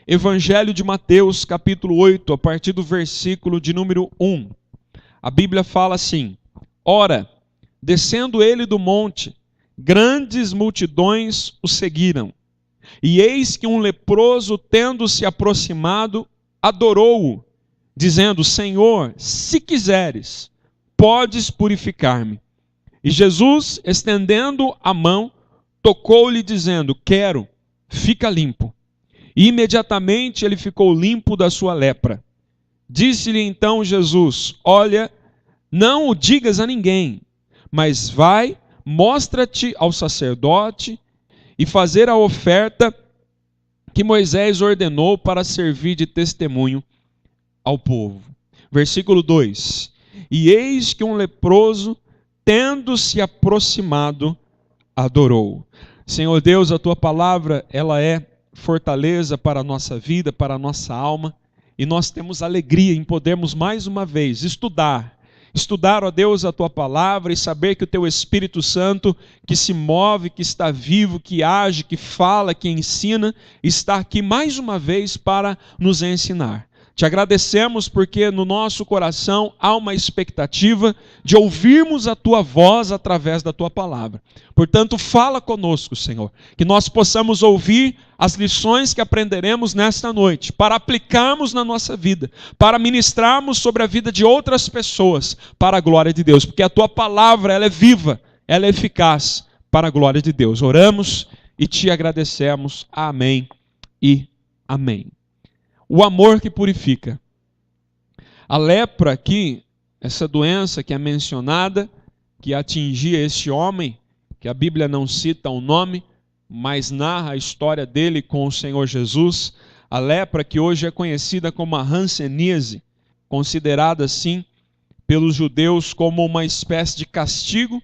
Evangelho de Mateus, capítulo 8, a partir do versículo de número 1. A Bíblia fala assim: Ora, descendo ele do monte, grandes multidões o seguiram. E eis que um leproso, tendo se aproximado, adorou-o, dizendo: Senhor, se quiseres, podes purificar-me. E Jesus, estendendo a mão, tocou-lhe, dizendo: Quero, fica limpo. E imediatamente ele ficou limpo da sua lepra. Disse-lhe então Jesus: Olha, não o digas a ninguém, mas vai, mostra-te ao sacerdote e fazer a oferta que Moisés ordenou para servir de testemunho ao povo. Versículo 2: E eis que um leproso, tendo se aproximado, adorou. Senhor Deus, a tua palavra, ela é fortaleza para a nossa vida, para a nossa alma, e nós temos alegria em podermos mais uma vez estudar, ó Deus, a tua palavra e saber que o teu Espírito Santo, que se move, que está vivo, que age, que fala, que ensina, está aqui mais uma vez para nos ensinar. Te agradecemos porque no nosso coração há uma expectativa de ouvirmos a tua voz através da tua palavra. Portanto, fala conosco, Senhor, que nós possamos ouvir as lições que aprenderemos nesta noite, para aplicarmos na nossa vida, para ministrarmos sobre a vida de outras pessoas, para a glória de Deus, porque a tua palavra, ela é viva, ela é eficaz, para a glória de Deus. Oramos e te agradecemos. Amém e amém. O amor que purifica. A lepra aqui, essa doença que é mencionada, que atingia esse homem, que a Bíblia não cita o nome, mas narra a história dele com o Senhor Jesus. A lepra que hoje é conhecida como a hanseníase, considerada assim pelos judeus como uma espécie de castigo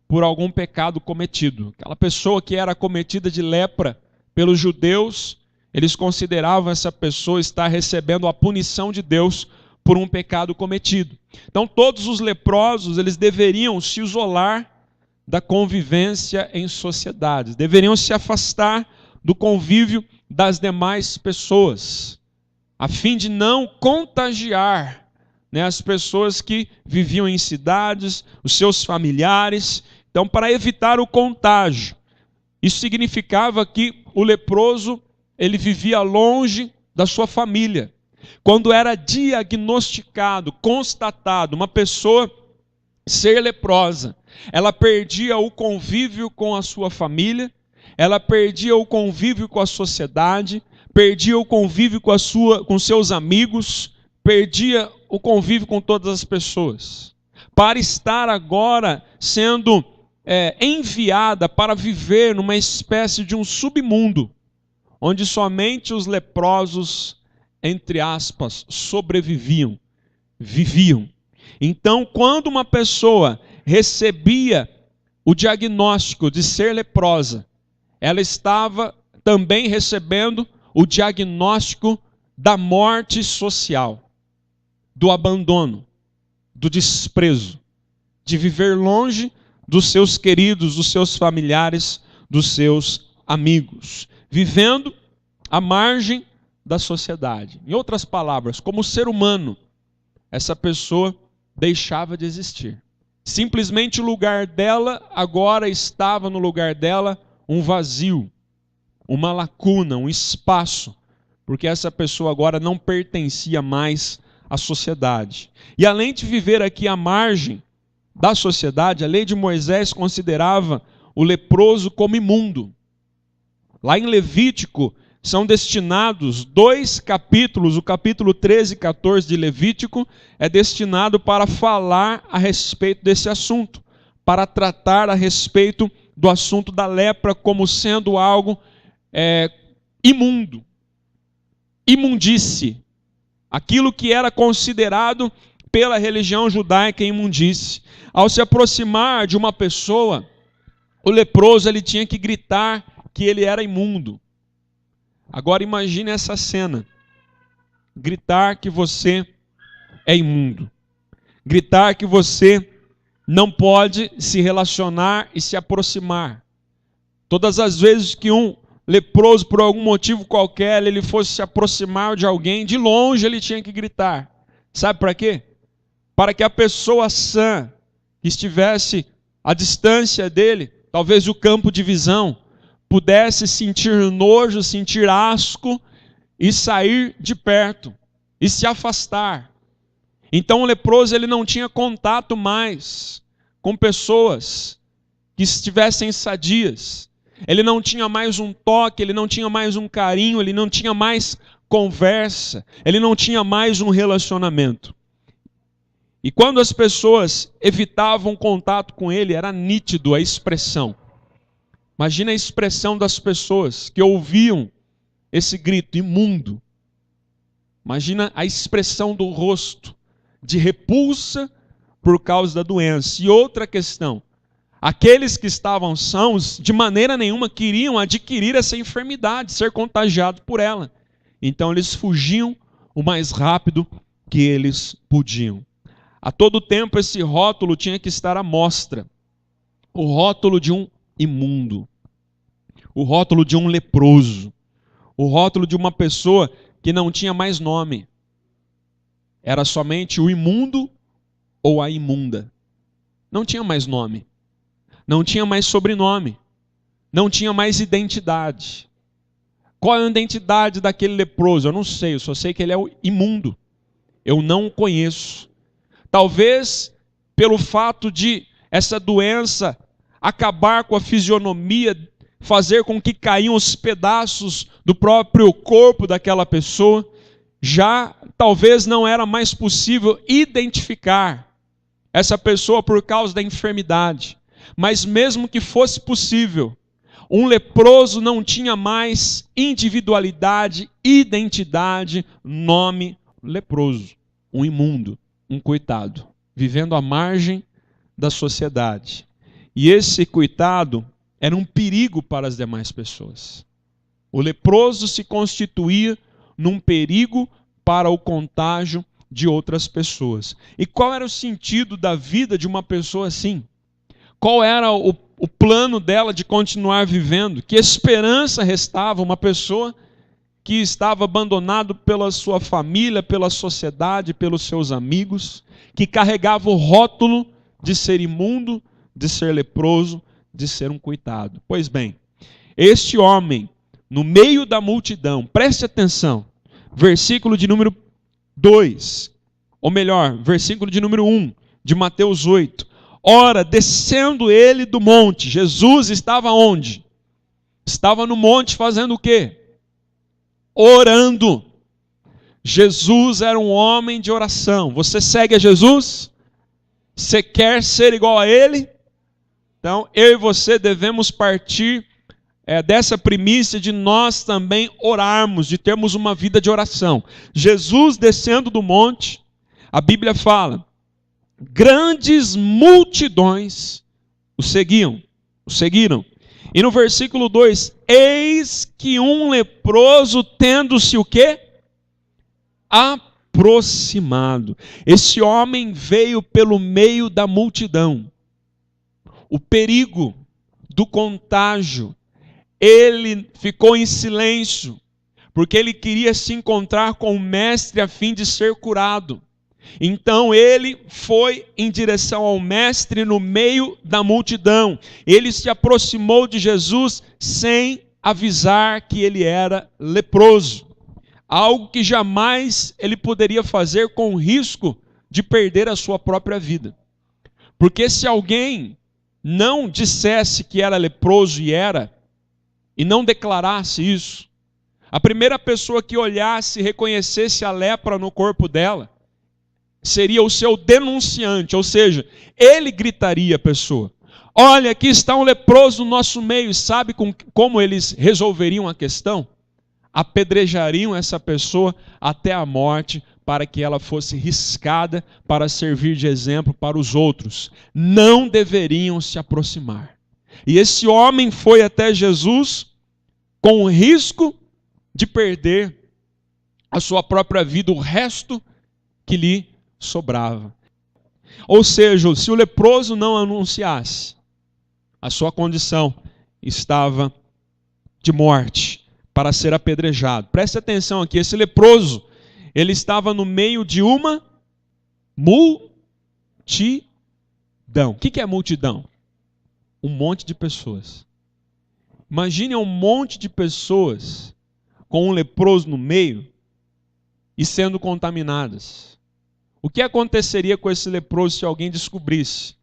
por algum pecado cometido. Aquela pessoa que era acometida de lepra pelos judeus, eles consideravam essa pessoa estar recebendo a punição de Deus por um pecado cometido. Então todos os leprosos, eles deveriam se isolar da convivência em sociedades, deveriam se afastar do convívio das demais pessoas, a fim de não contagiar, as pessoas que viviam em cidades, os seus familiares. Então, para evitar o contágio, isso significava que o leproso ele vivia longe da sua família. Quando era diagnosticado, constatado uma pessoa ser leprosa, ela perdia o convívio com a sua família, ela perdia o convívio com a sociedade, perdia o convívio com seus amigos, perdia o convívio com todas as pessoas, para estar agora sendo enviada para viver numa espécie de um submundo, onde somente os leprosos, entre aspas, sobreviviam, viviam. Então, quando uma pessoa recebia o diagnóstico de ser leprosa, ela estava também recebendo o diagnóstico da morte social, do abandono, do desprezo, de viver longe dos seus queridos, dos seus familiares, dos seus amigos, vivendo à margem da sociedade. Em outras palavras, como ser humano, essa pessoa deixava de existir. Simplesmente o lugar dela, agora estava no lugar dela um vazio, uma lacuna, um espaço, porque essa pessoa agora não pertencia mais à sociedade. E além de viver aqui à margem da sociedade, a lei de Moisés considerava o leproso como imundo. Lá em Levítico são destinados 2 capítulos, o capítulo 13 e 14 de Levítico é destinado para falar a respeito desse assunto, para tratar a respeito do assunto da lepra como sendo algo imundo, imundície, aquilo que era considerado pela religião judaica imundície. Ao se aproximar de uma pessoa, o leproso ele tinha que gritar que ele era imundo. Agora imagine essa cena, gritar que você é imundo, gritar que você não pode se relacionar e se aproximar. Todas as vezes que um leproso, por algum motivo qualquer, ele fosse se aproximar de alguém, de longe ele tinha que gritar. Sabe para quê? Para que a pessoa sã, que estivesse à distância dele, talvez o campo de visão, pudesse sentir nojo, sentir asco e sair de perto e se afastar. Então o leproso ele não tinha contato mais com pessoas que estivessem sadias. Ele não tinha mais um toque, ele não tinha mais um carinho, ele não tinha mais conversa, ele não tinha mais um relacionamento. E quando as pessoas evitavam contato com ele, era nítido a expressão. Imagina a expressão das pessoas que ouviam esse grito, imundo. Imagina a expressão do rosto, de repulsa por causa da doença. E outra questão, aqueles que estavam sãos, de maneira nenhuma queriam adquirir essa enfermidade, ser contagiados por ela. Então eles fugiam o mais rápido que eles podiam. A todo tempo esse rótulo tinha que estar à mostra. O rótulo de um imundo. O rótulo de um leproso. O rótulo de uma pessoa que não tinha mais nome. Era somente o imundo ou a imunda. Não tinha mais nome. Não tinha mais sobrenome. Não tinha mais identidade. Qual é a identidade daquele leproso? Eu não sei, eu só sei que ele é o imundo. Eu não o conheço. Talvez pelo fato de essa doença acabar com a fisionomia, fazer com que caiam os pedaços do próprio corpo daquela pessoa, já talvez não era mais possível identificar essa pessoa por causa da enfermidade. Mas mesmo que fosse possível, um leproso não tinha mais individualidade, identidade, nome. Leproso, um imundo, um coitado, vivendo à margem da sociedade. E esse coitado era um perigo para as demais pessoas. O leproso se constituía num perigo para o contágio de outras pessoas. E qual era o sentido da vida de uma pessoa assim? Qual era o plano dela de continuar vivendo? Que esperança restava uma pessoa que estava abandonado pela sua família, pela sociedade, pelos seus amigos, que carregava o rótulo de ser imundo, de ser leproso, de ser um coitado? Pois bem, este homem, no meio da multidão, preste atenção, versículo de número 2, ou melhor, versículo de número 1 de Mateus 8. Ora, descendo ele do monte, Jesus estava onde? Estava no monte fazendo o quê? Orando. Jesus era um homem de oração. Você segue a Jesus? Você quer ser igual a ele? Então, eu e você devemos partir dessa primícia de nós também orarmos, de termos uma vida de oração. Jesus descendo do monte, a Bíblia fala, grandes multidões o seguiram. E no versículo 2, eis que um leproso tendo-se o quê? Aproximado. Esse homem veio pelo meio da multidão. O perigo do contágio, ele ficou em silêncio, porque ele queria se encontrar com o mestre a fim de ser curado. Então ele foi em direção ao mestre no meio da multidão. Ele se aproximou de Jesus sem avisar que ele era leproso. Algo que jamais ele poderia fazer com o risco de perder a sua própria vida. Porque se alguém não dissesse que era leproso e não declarasse isso, a primeira pessoa que olhasse e reconhecesse a lepra no corpo dela, seria o seu denunciante, ou seja, ele gritaria a pessoa, olha, aqui está um leproso no nosso meio. E sabe como eles resolveriam a questão? Apedrejariam essa pessoa até a morte, para que ela fosse riscada para servir de exemplo para os outros. Não deveriam se aproximar. E esse homem foi até Jesus com o risco de perder a sua própria vida, o resto que lhe sobrava. Ou seja, se o leproso não anunciasse, a sua condição estava de morte para ser apedrejado. Preste atenção aqui, esse leproso, ele estava no meio de uma multidão. O que é multidão? Um monte de pessoas. Imagine um monte de pessoas com um leproso no meio e sendo contaminadas. O que aconteceria com esse leproso se alguém descobrisse?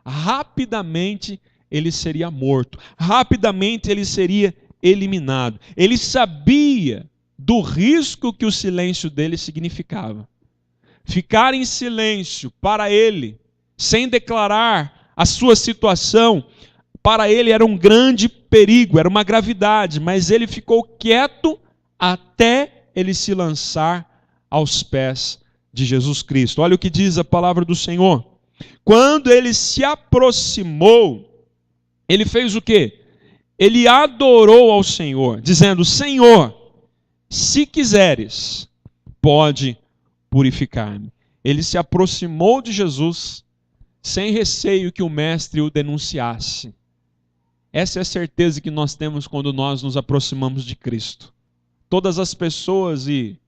Rapidamente ele seria morto. Rapidamente ele seria eliminado. Ele sabia do risco que o silêncio dele significava. Ficar em silêncio para ele, sem declarar a sua situação, para ele era um grande perigo, era uma gravidade, mas ele ficou quieto até ele se lançar aos pés de Jesus Cristo. Olha o que diz a palavra do Senhor. Quando ele se aproximou, ele fez o quê? Ele adorou ao Senhor, dizendo: Senhor, se quiseres, pode purificar-me. Ele se aproximou de Jesus sem receio que o mestre o denunciasse. Essa é a certeza que nós temos quando nós nos aproximamos de Cristo. Todas as pessoas e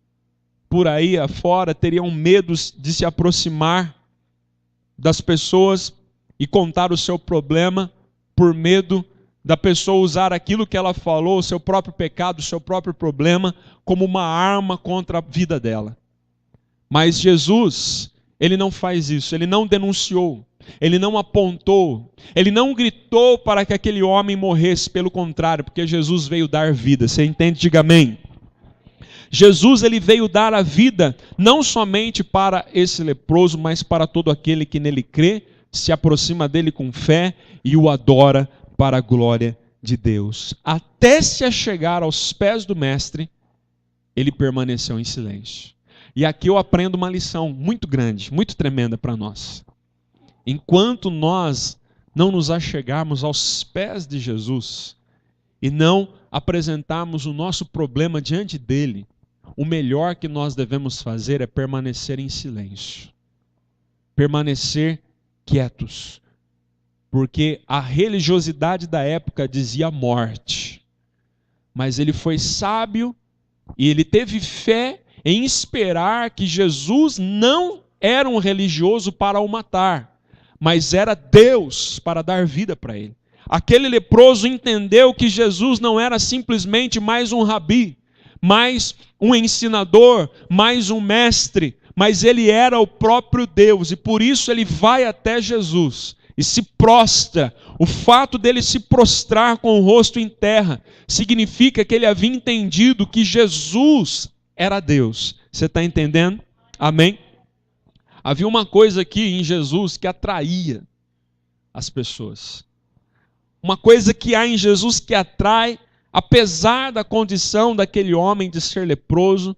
por aí afora teriam medo de se aproximar das pessoas e contar o seu problema por medo da pessoa usar aquilo que ela falou, o seu próprio pecado, o seu próprio problema, como uma arma contra a vida dela. Mas Jesus, ele não faz isso, ele não denunciou, ele não apontou, ele não gritou para que aquele homem morresse, pelo contrário, porque Jesus veio dar vida. Você entende? Diga amém. Jesus, ele veio dar a vida não somente para esse leproso, mas para todo aquele que nele crê, se aproxima dele com fé e o adora para a glória de Deus. Até se achegar aos pés do mestre, ele permaneceu em silêncio. E aqui eu aprendo uma lição muito grande, muito tremenda para nós. Enquanto nós não nos achegarmos aos pés de Jesus e não apresentarmos o nosso problema diante dele, o melhor que nós devemos fazer é permanecer em silêncio. Permanecer quietos. Porque a religiosidade da época dizia morte. Mas ele foi sábio e ele teve fé em esperar que Jesus não era um religioso para o matar, mas era Deus para dar vida para ele. Aquele leproso entendeu que Jesus não era simplesmente mais um rabi, mais um ensinador, mais um mestre, mas ele era o próprio Deus, e por isso ele vai até Jesus e se prostra. O fato dele se prostrar com o rosto em terra significa que ele havia entendido que Jesus era Deus. Você está entendendo? Amém? Havia uma coisa aqui em Jesus que atraía as pessoas. Uma coisa que há em Jesus que atrai, apesar da condição daquele homem de ser leproso,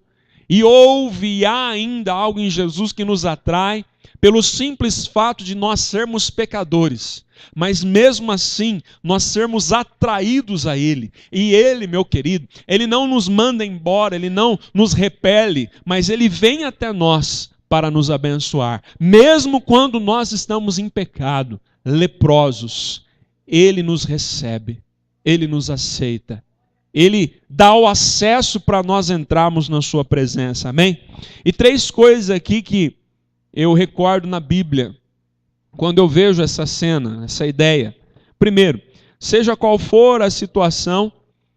e houve e há ainda algo em Jesus que nos atrai, pelo simples fato de nós sermos pecadores, mas mesmo assim nós sermos atraídos a Ele. E Ele, meu querido, Ele não nos manda embora, Ele não nos repele, mas Ele vem até nós para nos abençoar. Mesmo quando nós estamos em pecado, leprosos, Ele nos recebe, Ele nos aceita. Ele dá o acesso para nós entrarmos na sua presença, amém? E 3 coisas aqui que eu recordo na Bíblia, quando eu vejo essa cena, essa ideia. Primeiro, seja qual for a situação,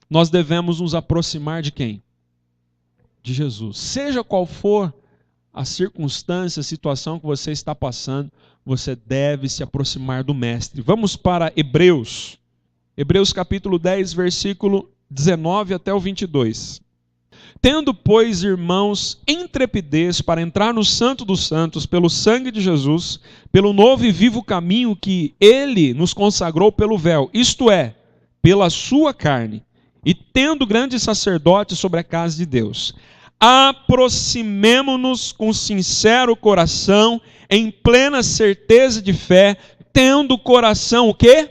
nós devemos nos aproximar de quem? De Jesus. Seja qual for a circunstância, a situação que você está passando, você deve se aproximar do Mestre. Vamos para Hebreus. Hebreus capítulo 10, versículo 19 até o 22. Tendo, pois, irmãos, intrepidez para entrar no Santo dos Santos pelo sangue de Jesus, pelo novo e vivo caminho que Ele nos consagrou pelo véu, isto é, pela sua carne, e tendo grande sacerdote sobre a casa de Deus, aproximemo-nos com sincero coração, em plena certeza de fé, tendo o coração o quê?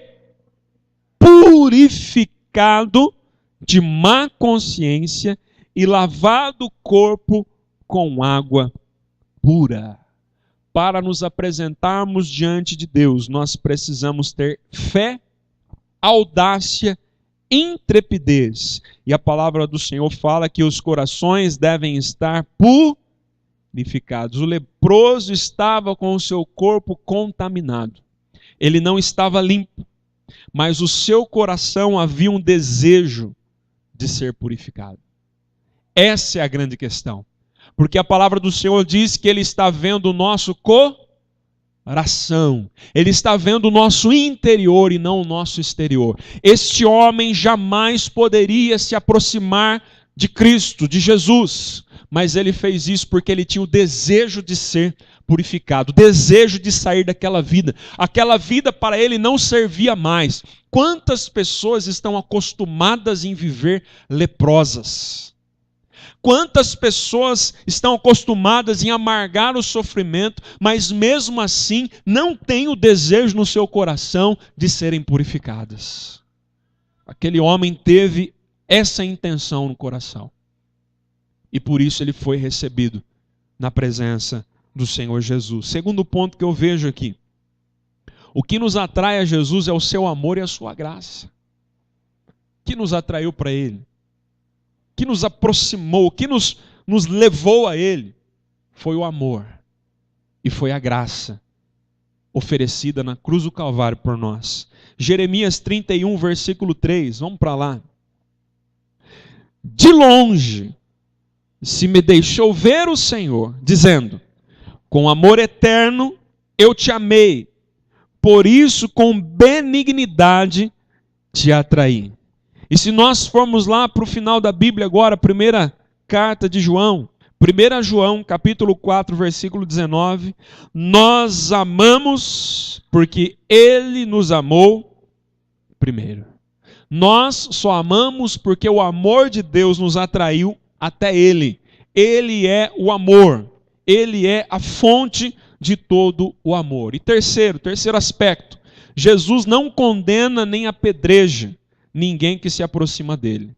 Purificado de má consciência e lavado o corpo com água pura. Para nos apresentarmos diante de Deus, nós precisamos ter fé, audácia intrepidez. E a palavra do Senhor fala que os corações devem estar purificados. O leproso estava com o seu corpo contaminado. Ele não estava limpo, mas o seu coração havia um desejo de ser purificado. Essa é a grande questão. Porque a palavra do Senhor diz que Ele está vendo o nosso coração. Ele está vendo o nosso interior e não o nosso exterior. Este homem jamais poderia se aproximar de Cristo, de Jesus. Mas ele fez isso porque ele tinha o desejo de ser purificado, o desejo de sair daquela vida. Aquela vida para ele não servia mais. Quantas pessoas estão acostumadas em viver leprosas? Quantas pessoas estão acostumadas em amargar o sofrimento, mas mesmo assim não têm o desejo no seu coração de serem purificadas? Aquele homem teve essa intenção no coração. E por isso ele foi recebido na presença do Senhor Jesus. Segundo ponto que eu vejo aqui. O que nos atrai a Jesus é o seu amor e a sua graça. O que nos atraiu para Ele? O que nos aproximou? O que nos levou a Ele? Foi o amor. E foi a graça oferecida na cruz do Calvário por nós. Jeremias 31, versículo 3. Vamos para lá. De longe se me deixou ver o Senhor, dizendo: com amor eterno eu te amei, por isso com benignidade te atraí. E se nós formos lá para o final da Bíblia agora, a primeira carta de João, 1 João, capítulo 4, versículo 19, nós amamos porque Ele nos amou primeiro. Nós só amamos porque o amor de Deus nos atraiu até Ele. Ele é o amor. Ele é a fonte de todo o amor. E terceiro aspecto, Jesus não condena nem apedreja ninguém que se aproxima dele.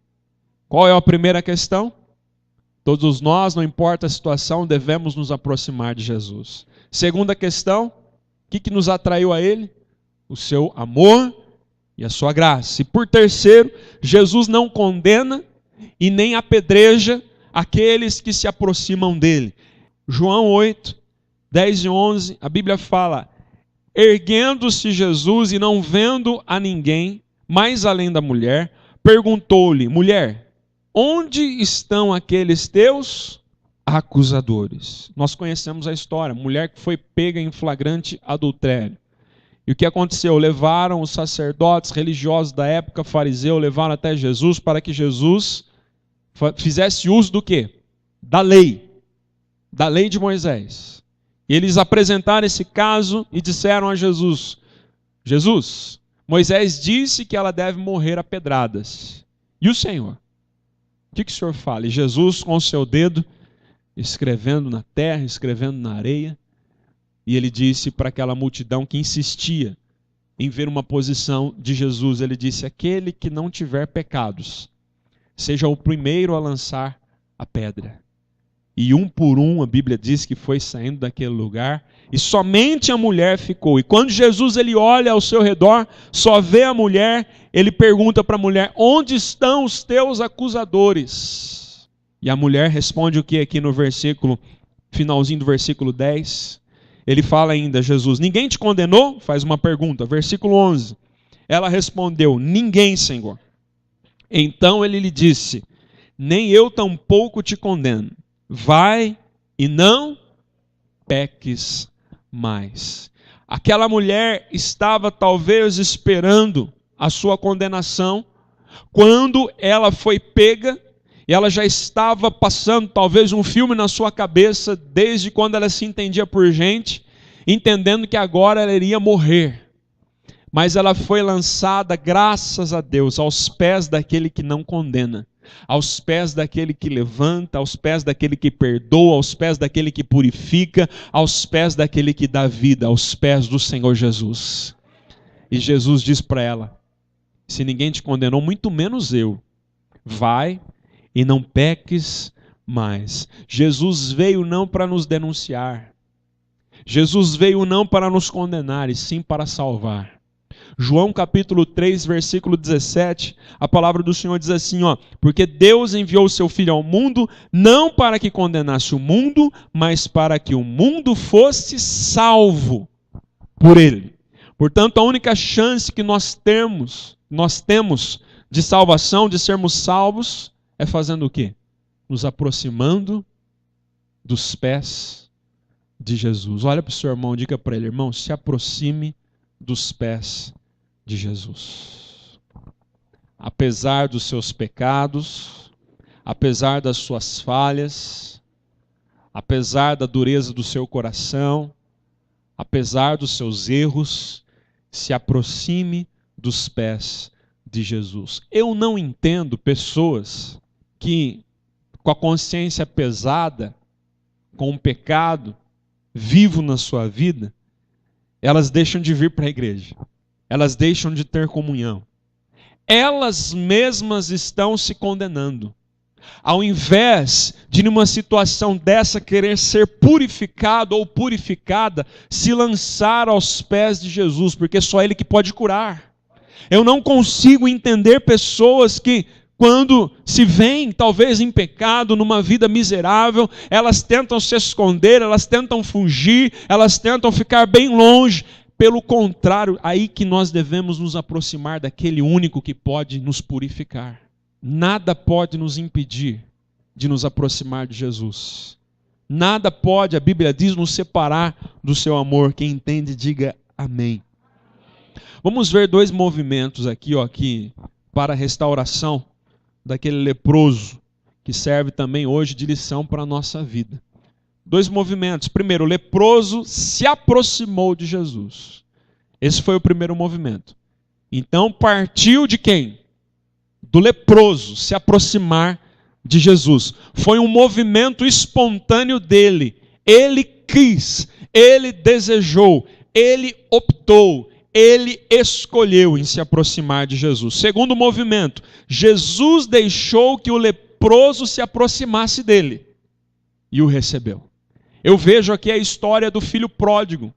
Qual é a primeira questão? Todos nós, não importa a situação, devemos nos aproximar de Jesus. Segunda questão, o que nos atraiu a Ele? O seu amor e a sua graça. E por terceiro, Jesus não condena e nem apedreja aqueles que se aproximam dele. João 8, 10 e 11, a Bíblia fala: erguendo-se Jesus e não vendo a ninguém, mais além da mulher, perguntou-lhe: mulher, onde estão aqueles teus acusadores? Nós conhecemos a história, mulher que foi pega em flagrante adultério. E o que aconteceu? Levaram os sacerdotes religiosos da época, fariseu, levaram até Jesus para que Jesus fizesse uso do quê? Da lei de Moisés. E eles apresentaram esse caso e disseram a Jesus: Jesus, Moisés disse que ela deve morrer a pedradas. E o Senhor? O que o Senhor fala? E Jesus, com o seu dedo, escrevendo na terra, escrevendo na areia, e ele disse para aquela multidão que insistia em ver uma posição de Jesus, ele disse: aquele que não tiver pecados, seja o primeiro a lançar a pedra. E um por um, a Bíblia diz que foi saindo daquele lugar, e somente a mulher ficou. E quando Jesus ele olha ao seu redor, só vê a mulher, ele pergunta para a mulher: onde estão os teus acusadores? E a mulher responde o que aqui no versículo, finalzinho do versículo 10? Ele fala ainda, Jesus: ninguém te condenou? Faz uma pergunta, versículo 11. Ela respondeu: ninguém, Senhor. Então ele lhe disse: nem eu tampouco te condeno. Vai e não peques mais. Aquela mulher estava talvez esperando a sua condenação, quando ela foi pega, e ela já estava passando talvez um filme na sua cabeça, desde quando ela se entendia por gente, entendendo que agora ela iria morrer. Mas ela foi lançada, graças a Deus, aos pés daquele que não condena, aos pés daquele que levanta, aos pés daquele que perdoa, aos pés daquele que purifica, aos pés daquele que dá vida, aos pés do Senhor Jesus. E Jesus diz para ela: se ninguém te condenou, muito menos eu. Vai e não peques mais. Jesus veio não para nos denunciar. Jesus veio não para nos condenar, e sim para salvar. João capítulo 3, versículo 17, a palavra do Senhor diz assim, ó: porque Deus enviou o seu Filho ao mundo, não para que condenasse o mundo, mas para que o mundo fosse salvo por ele. Portanto, a única chance que nós temos de salvação, de sermos salvos, é fazendo o quê? Nos aproximando dos pés de Jesus. Olha para o seu irmão, diga para ele: irmão, se aproxime dos pés de Jesus. Apesar dos seus pecados, apesar das suas falhas, apesar da dureza do seu coração, apesar dos seus erros, se aproxime dos pés de Jesus. Eu não entendo pessoas que, com a consciência pesada, com o pecado vivo na sua vida, elas deixam de vir para a igreja, elas deixam de ter comunhão. Elas mesmas estão se condenando. Ao invés de, numa situação dessa, querer ser purificado ou purificada, se lançar aos pés de Jesus, porque só Ele que pode curar. Eu não consigo entender pessoas que, quando se veem talvez em pecado, numa vida miserável, elas tentam se esconder, elas tentam fugir, elas tentam ficar bem longe. Pelo contrário, aí que nós devemos nos aproximar daquele único que pode nos purificar. Nada pode nos impedir de nos aproximar de Jesus. Nada pode, a Bíblia diz, nos separar do seu amor. Quem entende, diga amém. Vamos ver dois movimentos aqui, para a restauração daquele leproso, que serve também hoje de lição para a nossa vida. Dois movimentos. Primeiro, o leproso se aproximou de Jesus. Esse foi o primeiro movimento. Então, partiu de quem? Do leproso se aproximar de Jesus. Foi um movimento espontâneo dele. Ele quis, ele desejou, ele optou, ele escolheu em se aproximar de Jesus. Segundo movimento, Jesus deixou que o leproso se aproximasse dele e o recebeu. Eu vejo aqui a história do filho pródigo.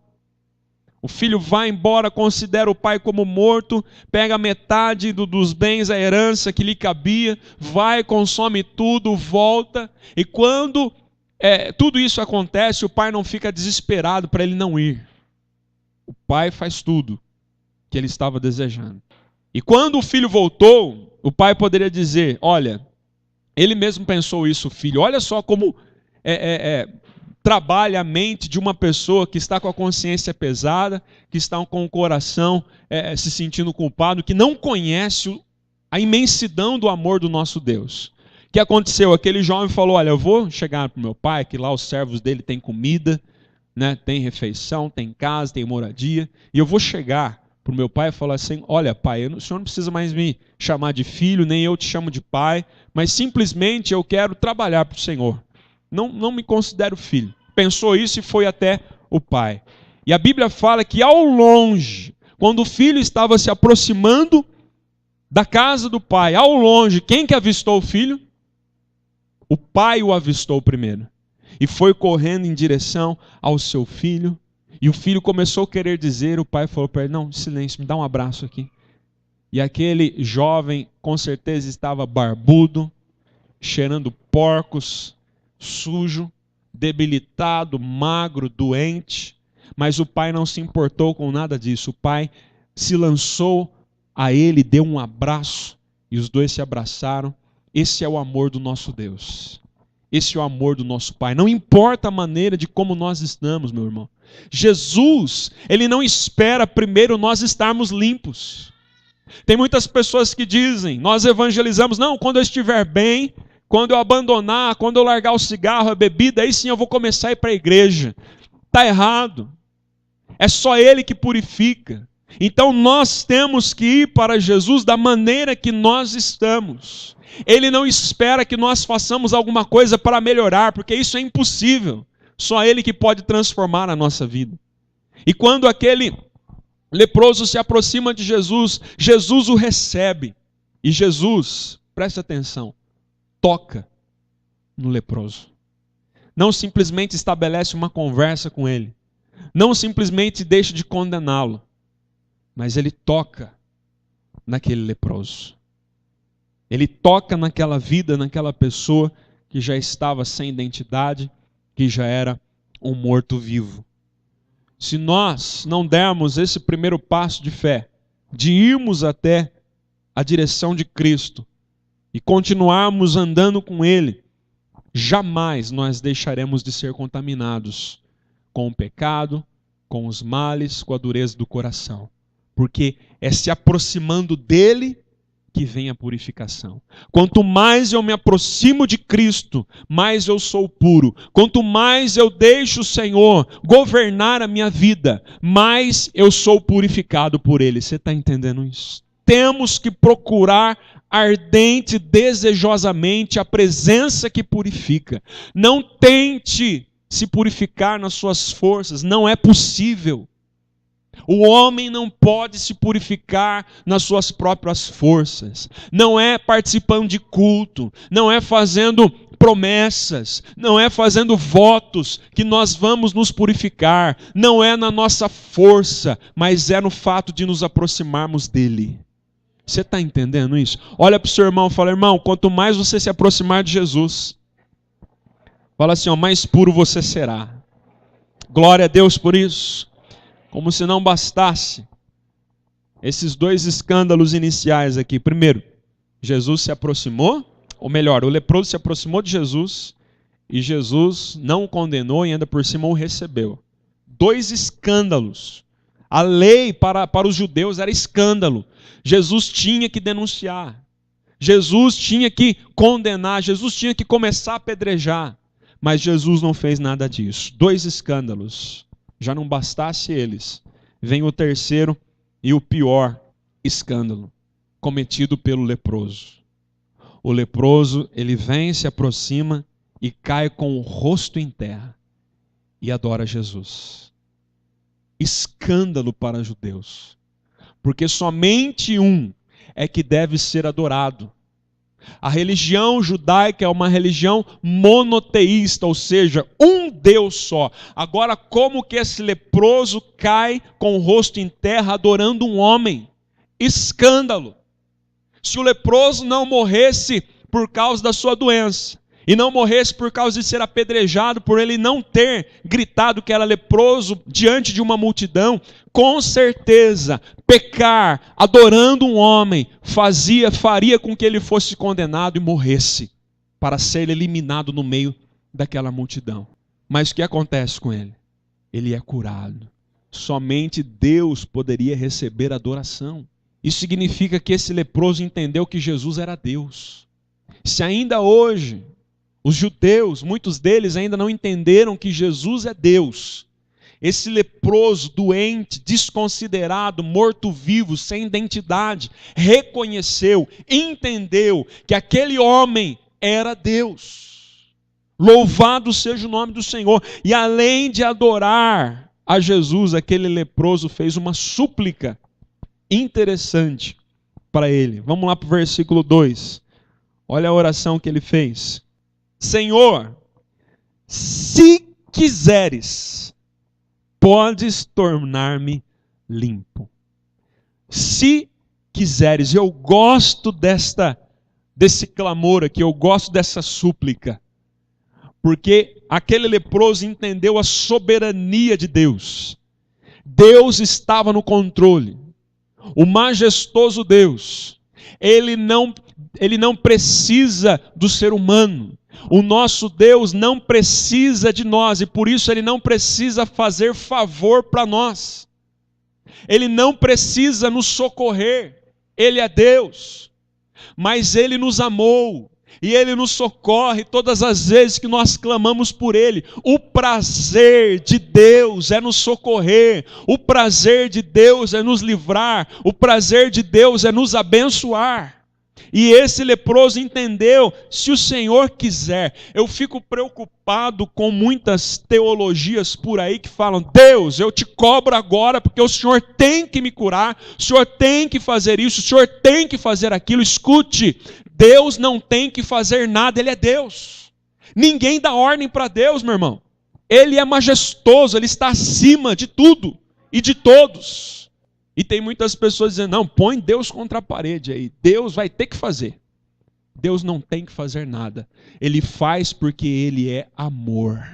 O filho vai embora, considera o pai como morto, pega metade dos bens, a herança que lhe cabia, vai, consome tudo, volta. E quando tudo isso acontece, o pai não fica desesperado para ele não ir. O pai faz tudo que ele estava desejando. E quando o filho voltou, o pai poderia dizer: olha, ele mesmo pensou isso, filho, olha só como trabalha a mente de uma pessoa que está com a consciência pesada, que está com o coração se sentindo culpado, que não conhece a imensidão do amor do nosso Deus. O que aconteceu? Aquele jovem falou: olha, eu vou chegar para o meu pai, que lá os servos dele têm comida, né, tem refeição, tem casa, tem moradia, e eu vou chegar para o meu pai e falar assim: olha, pai, o senhor não precisa mais me chamar de filho, nem eu te chamo de pai, mas simplesmente eu quero trabalhar para o Senhor. Não me considero filho. Pensou isso e foi até o pai. E a Bíblia fala que ao longe, quando o filho estava se aproximando da casa do pai, ao longe, quem que avistou o filho? O pai o avistou primeiro. E foi correndo em direção ao seu filho. E o filho começou a querer dizer, o pai falou para ele: não, silêncio, me dá um abraço aqui. E aquele jovem com certeza estava barbudo, cheirando porcos, sujo, debilitado, magro, doente, mas o pai não se importou com nada disso. O pai se lançou a ele, deu um abraço e os dois se abraçaram. Esse é o amor do nosso Deus. Esse é o amor do nosso Pai. Não importa a maneira de como nós estamos, meu irmão. Jesus, ele não espera primeiro nós estarmos limpos. Tem muitas pessoas que dizem: nós evangelizamos, não, quando eu estiver bem, quando eu abandonar, quando eu largar o cigarro, a bebida, aí sim eu vou começar a ir para a igreja. Está errado. É só Ele que purifica. Então nós temos que ir para Jesus da maneira que nós estamos. Ele não espera que nós façamos alguma coisa para melhorar, porque isso é impossível. Só Ele que pode transformar a nossa vida. E quando aquele leproso se aproxima de Jesus, Jesus o recebe. E Jesus, preste atenção, toca no leproso. Não simplesmente estabelece uma conversa com ele. Não simplesmente deixa de condená-lo. Mas ele toca naquele leproso. Ele toca naquela vida, naquela pessoa que já estava sem identidade, que já era um morto-vivo. Se nós não dermos esse primeiro passo de fé, de irmos até a direção de Cristo e continuarmos andando com Ele, jamais nós deixaremos de ser contaminados com o pecado, com os males, com a dureza do coração. Porque é se aproximando dEle que vem a purificação. Quanto mais eu me aproximo de Cristo, mais eu sou puro. Quanto mais eu deixo o Senhor governar a minha vida, mais eu sou purificado por Ele. Você está entendendo isso? Temos que procurar ardente, desejosamente a presença que purifica. Não tente se purificar nas suas forças, não é possível. O homem não pode se purificar nas suas próprias forças. Não é participando de culto, não é fazendo promessas, não é fazendo votos que nós vamos nos purificar. Não é na nossa força, mas é no fato de nos aproximarmos dele. Você está entendendo isso? Olha para o seu irmão e fala: irmão, quanto mais você se aproximar de Jesus, fala assim, ó, mais puro você será. Glória a Deus por isso. Como se não bastasse esses dois escândalos iniciais aqui. Primeiro, Jesus se aproximou, ou melhor, o leproso se aproximou de Jesus e Jesus não o condenou e ainda por cima o recebeu. Dois escândalos. A lei para os judeus era escândalo. Jesus tinha que denunciar. Jesus tinha que condenar. Jesus tinha que começar a apedrejar. Mas Jesus não fez nada disso. Dois escândalos. Já não bastasse eles, vem o terceiro e o pior escândalo, cometido pelo leproso. O leproso, ele vem, se aproxima e cai com o rosto em terra e adora Jesus. Escândalo para os judeus, porque somente um é que deve ser adorado. A religião judaica é uma religião monoteísta, ou seja, um Deus só. Agora, como que esse leproso cai com o rosto em terra adorando um homem? Escândalo! Se o leproso não morresse por causa da sua doença, e não morresse por causa de ser apedrejado, por ele não ter gritado que era leproso diante de uma multidão, com certeza, pecar adorando um homem faria com que ele fosse condenado e morresse, para ser eliminado no meio daquela multidão. Mas o que acontece com ele? Ele é curado. Somente Deus poderia receber adoração. Isso significa que esse leproso entendeu que Jesus era Deus. Se ainda hoje os judeus, muitos deles ainda não entenderam que Jesus é Deus, esse leproso, doente, desconsiderado, morto-vivo, sem identidade, reconheceu, entendeu que aquele homem era Deus. Louvado seja o nome do Senhor. E além de adorar a Jesus, aquele leproso fez uma súplica interessante para ele. Vamos lá para o versículo 2. Olha a oração que ele fez. Senhor, se quiseres, podes tornar-me limpo. Se quiseres. Eu gosto desse clamor aqui, eu gosto dessa súplica. Porque aquele leproso entendeu a soberania de Deus. Deus estava no controle. O majestoso Deus, ele não precisa do ser humano. O nosso Deus não precisa de nós e por isso Ele não precisa fazer favor para nós. Ele não precisa nos socorrer. Ele é Deus. Mas Ele nos amou e Ele nos socorre todas as vezes que nós clamamos por Ele. O prazer de Deus é nos socorrer. O prazer de Deus é nos livrar. O prazer de Deus é nos abençoar. E esse leproso entendeu, se o Senhor quiser. Eu fico preocupado com muitas teologias por aí que falam: Deus, eu te cobro agora porque o Senhor tem que me curar, o Senhor tem que fazer isso, o Senhor tem que fazer aquilo. Escute, Deus não tem que fazer nada, Ele é Deus. Ninguém dá ordem para Deus, meu irmão. Ele é majestoso, Ele está acima de tudo e de todos. E tem muitas pessoas dizendo, não, põe Deus contra a parede aí. Deus vai ter que fazer. Deus não tem que fazer nada. Ele faz porque Ele é amor.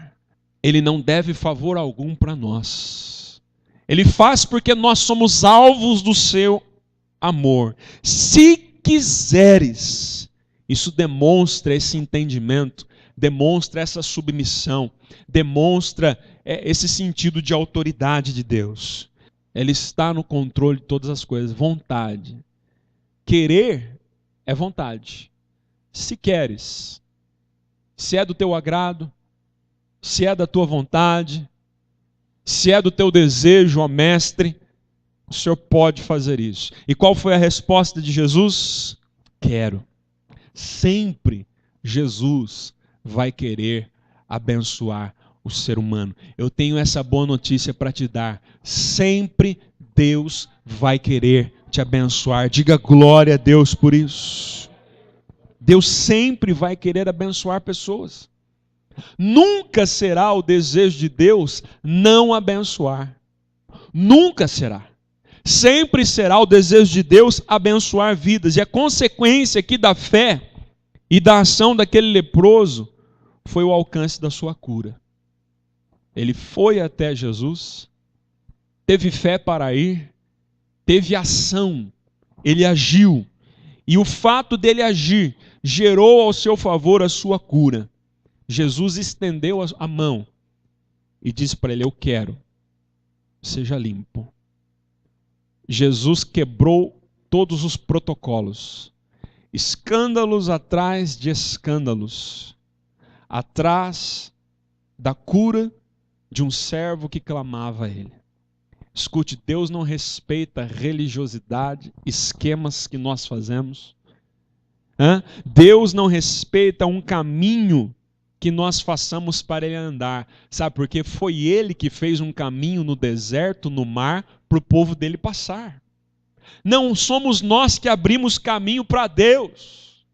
Ele não deve favor algum para nós. Ele faz porque nós somos alvos do seu amor. Se quiseres, isso demonstra esse entendimento, demonstra essa submissão, demonstra esse sentido de autoridade de Deus. Ele está no controle de todas as coisas. Vontade. Querer é vontade. Se queres, se é do teu agrado, se é da tua vontade, se é do teu desejo, ó mestre, o Senhor pode fazer isso. E qual foi a resposta de Jesus? Quero. Sempre Jesus vai querer abençoar o ser humano. Eu tenho essa boa notícia para te dar. Sempre Deus vai querer te abençoar. Diga glória a Deus por isso. Deus sempre vai querer abençoar pessoas. Nunca será o desejo de Deus não abençoar. Nunca será. Sempre será o desejo de Deus abençoar vidas. E a consequência aqui da fé e da ação daquele leproso foi o alcance da sua cura. Ele foi até Jesus, teve fé para ir, teve ação, ele agiu. E o fato dele agir gerou ao seu favor a sua cura. Jesus estendeu a mão e disse para ele, eu quero, seja limpo. Jesus quebrou todos os protocolos, escândalos atrás de escândalos, atrás da cura de um servo que clamava a ele. Escute, Deus não respeita religiosidade, esquemas que nós fazemos. Deus não respeita um caminho que nós façamos para ele andar. Sabe por quê? Foi ele que fez um caminho no deserto, no mar, para o povo dele passar. Não somos nós que abrimos caminho para Deus.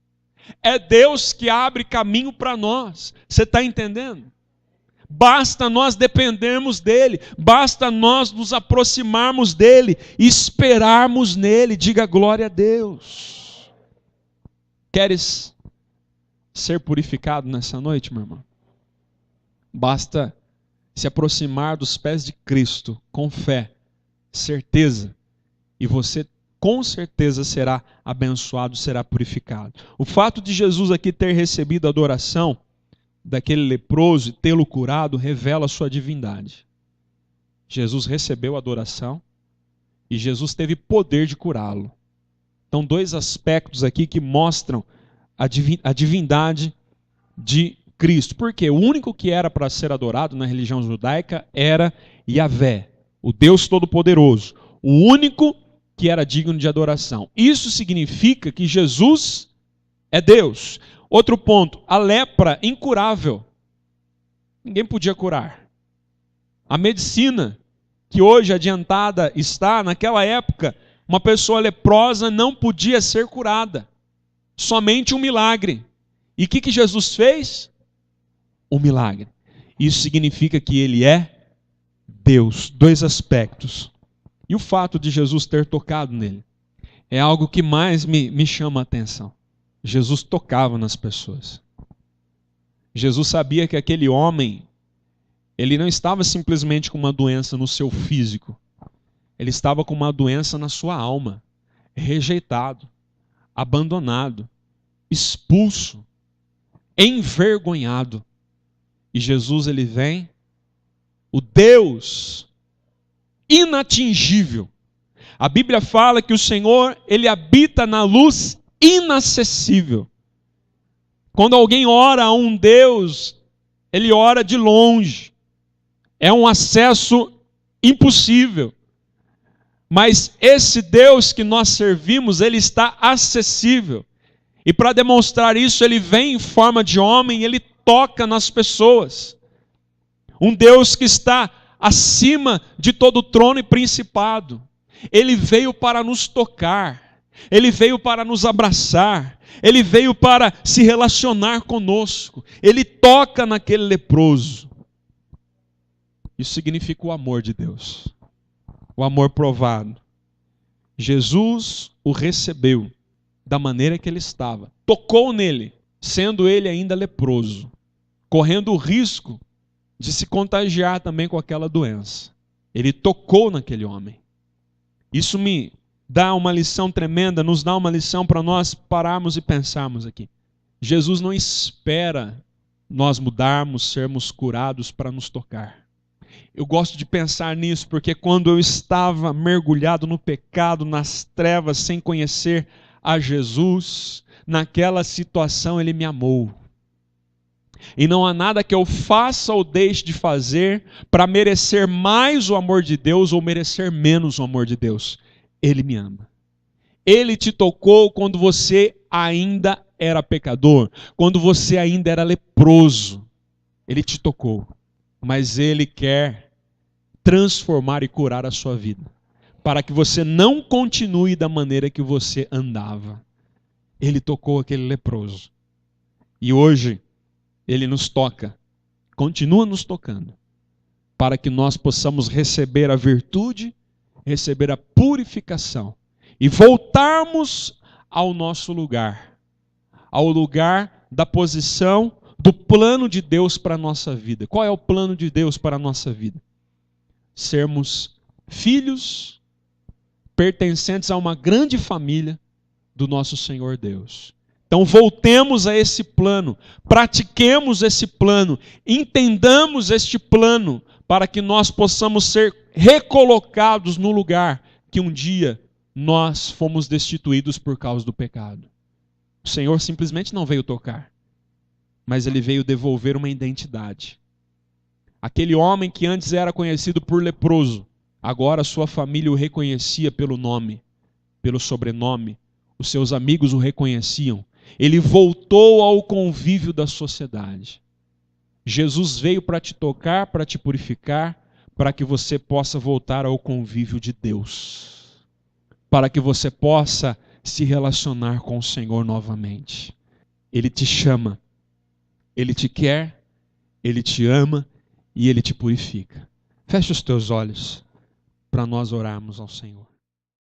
É Deus que abre caminho para nós. Você está entendendo? Basta nós dependermos dele, basta nós nos aproximarmos dele, esperarmos nele. Diga glória a Deus. Queres ser purificado nessa noite, meu irmão? Basta se aproximar dos pés de Cristo com fé, certeza, e você com certeza será abençoado, será purificado. O fato de Jesus aqui ter recebido a adoração daquele leproso e tê-lo curado revela a sua divindade. Jesus recebeu a adoração e Jesus teve poder de curá-lo. Então, dois aspectos aqui que mostram a divindade de Cristo. Porque o único que era para ser adorado na religião judaica era Yahvé, o Deus Todo-Poderoso. O único que era digno de adoração. Isso significa que Jesus é Deus. Outro ponto, a lepra incurável. Ninguém podia curar. A medicina, que hoje adiantada está, naquela época, uma pessoa leprosa não podia ser curada. Somente um milagre. E o que Jesus fez? Um milagre. Isso significa que ele é Deus. Dois aspectos. E o fato de Jesus ter tocado nele é algo que mais me chama a atenção. Jesus tocava nas pessoas. Jesus sabia que aquele homem, ele não estava simplesmente com uma doença no seu físico. Ele estava com uma doença na sua alma. Rejeitado, abandonado, expulso, envergonhado. E Jesus, ele vem, o Deus inatingível. A Bíblia fala que o Senhor, ele habita na luz inacessível. Quando alguém ora a um Deus, ele ora de longe. É um acesso impossível. Mas esse Deus que nós servimos, ele está acessível. E para demonstrar isso, ele vem em forma de homem, ele toca nas pessoas. Um Deus que está acima de todo trono e principado. Ele veio para nos tocar. Ele veio para nos abraçar. Ele veio para se relacionar conosco. Ele toca naquele leproso. Isso significa o amor de Deus. O amor provado. Jesus o recebeu da maneira que ele estava, tocou nele, sendo ele ainda leproso, correndo o risco de se contagiar também com aquela doença. Ele tocou naquele homem. Isso me dá uma lição tremenda, nos dá uma lição para nós pararmos e pensarmos aqui. Jesus não espera nós mudarmos, sermos curados para nos tocar. Eu gosto de pensar nisso porque quando eu estava mergulhado no pecado, nas trevas, sem conhecer a Jesus, naquela situação ele me amou. E não há nada que eu faça ou deixe de fazer para merecer mais o amor de Deus ou merecer menos o amor de Deus. Ele me ama. Ele te tocou quando você ainda era pecador, quando você ainda era leproso. Ele te tocou. Mas Ele quer transformar e curar a sua vida, para que você não continue da maneira que você andava. Ele tocou aquele leproso. E hoje, Ele nos toca, continua nos tocando, para que nós possamos receber a virtude, receber a purificação e voltarmos ao nosso lugar, ao lugar da posição do plano de Deus para a nossa vida. Qual é o plano de Deus para a nossa vida? Sermos filhos pertencentes a uma grande família do nosso Senhor Deus. Então voltemos a esse plano, pratiquemos esse plano, entendamos este plano, para que nós possamos ser recolocados no lugar que um dia nós fomos destituídos por causa do pecado. O Senhor simplesmente não veio tocar, mas Ele veio devolver uma identidade. Aquele homem que antes era conhecido por leproso, agora sua família o reconhecia pelo nome, pelo sobrenome, os seus amigos o reconheciam. Ele voltou ao convívio da sociedade. Jesus veio para te tocar, para te purificar, para que você possa voltar ao convívio de Deus. Para que você possa se relacionar com o Senhor novamente. Ele te chama, Ele te quer, Ele te ama e Ele te purifica. Feche os teus olhos para nós orarmos ao Senhor.